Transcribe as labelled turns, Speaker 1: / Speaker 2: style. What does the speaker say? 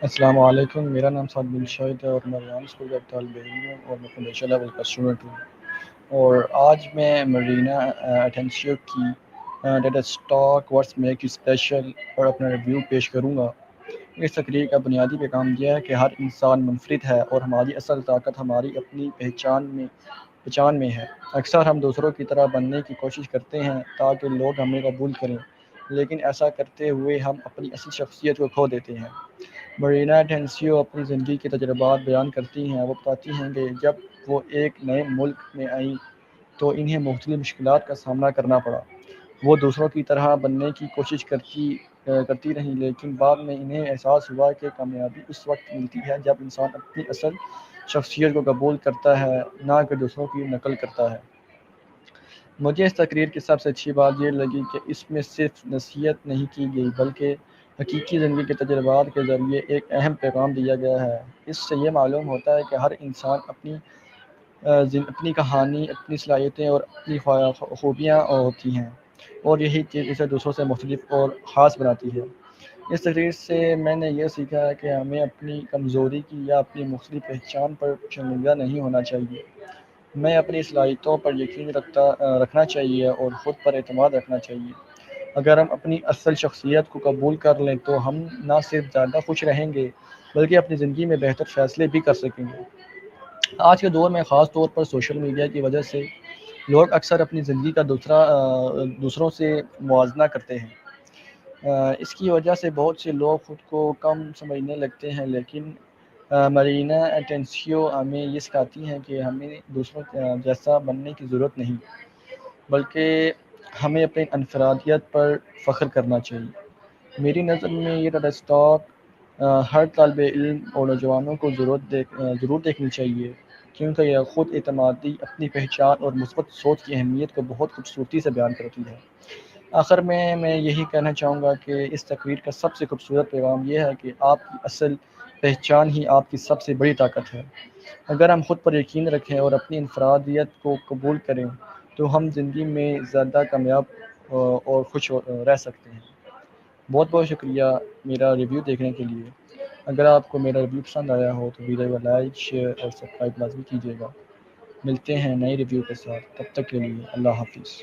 Speaker 1: السلام علیکم، میرا نام سعد بن شاہد ہے اور میں ریان اسکول کا ایک طالب علم ہوں اور میں فاؤنڈیشن لیول کا اسٹوڈنٹ ہوں۔ اور آج میں مرینا اٹینسیو کی data stock words make special اور اپنا ریویو پیش کروں گا۔ اس تقریر کا بنیادی پیغام یہ ہے کہ ہر انسان منفرد ہے اور ہماری اصل طاقت ہماری اپنی پہچان میں ہے۔ اکثر ہم دوسروں کی طرح بننے کی کوشش کرتے ہیں تاکہ لوگ ہمیں قبول کریں، لیکن ایسا کرتے ہوئے ہم اپنی اصل شخصیت کو کھو دیتے ہیں۔ مرینا ٹینسیو اپنی زندگی کے تجربات بیان کرتی ہیں۔ وہ بتاتی ہیں کہ جب وہ ایک نئے ملک میں آئیں تو انہیں مختلف مشکلات کا سامنا کرنا پڑا۔ وہ دوسروں کی طرح بننے کی کوشش کرتی رہیں، لیکن بعد میں انہیں احساس ہوا کہ کامیابی اس وقت ملتی ہے جب انسان اپنی اصل شخصیت کو قبول کرتا ہے، نہ کہ دوسروں کی نقل کرتا ہے۔ مجھے اس تقریر کی سب سے اچھی بات یہ لگی کہ اس میں صرف نصیحت نہیں کی گئی بلکہ حقیقی زندگی کے تجربات کے ذریعے ایک اہم پیغام دیا گیا ہے۔ اس سے یہ معلوم ہوتا ہے کہ ہر انسان اپنی کہانی، اپنی صلاحیتیں اور اپنی خوبیاں ہوتی ہیں، اور یہی چیز اسے دوسروں سے مختلف اور خاص بناتی ہے۔ اس تقریر سے میں نے یہ سیکھا ہے کہ ہمیں اپنی کمزوری کی یا اپنی مختلف پہچان پر شرمندہ نہیں ہونا چاہیے۔ میں اپنی صلاحیتوں پر یقین رکھنا چاہیے اور خود پر اعتماد رکھنا چاہیے۔ اگر ہم اپنی اصل شخصیت کو قبول کر لیں تو ہم نہ صرف زیادہ خوش رہیں گے بلکہ اپنی زندگی میں بہتر فیصلے بھی کر سکیں گے۔ آج کے دور میں خاص طور پر سوشل میڈیا کی وجہ سے لوگ اکثر اپنی زندگی کا دوسروں سے موازنہ کرتے ہیں۔ اس کی وجہ سے بہت سے لوگ خود کو کم سمجھنے لگتے ہیں، لیکن مرینا اٹینسیو ہمیں یہ سکھاتی ہیں کہ ہمیں دوسروں جیسا بننے کی ضرورت نہیں، بلکہ ہمیں اپنی انفرادیت پر فخر کرنا چاہیے۔ میری نظر میں یہ ڈیٹا اسٹاک ہر طالب علم اور نوجوانوں کو ضرور دیکھنی چاہیے، کیونکہ یہ خود اعتمادی، اپنی پہچان اور مثبت سوچ کی اہمیت کو بہت خوبصورتی سے بیان کرتی ہے۔ آخر میں یہی کہنا چاہوں گا کہ اس تقریر کا سب سے خوبصورت پیغام یہ ہے کہ آپ کی اصل پہچان ہی آپ کی سب سے بڑی طاقت ہے۔ اگر ہم خود پر یقین رکھیں اور اپنی انفرادیت کو قبول کریں تو ہم زندگی میں زیادہ کامیاب اور خوش رہ سکتے ہیں۔ بہت بہت شکریہ میرا ریویو دیکھنے کے لیے۔ اگر آپ کو میرا ریویو پسند آیا ہو تو ویڈیو کو لائک، شیئر اور سبسکرائب لازمی کیجیے گا۔ ملتے ہیں نئے ریویو کے ساتھ، تب تک کے لیے اللہ حافظ۔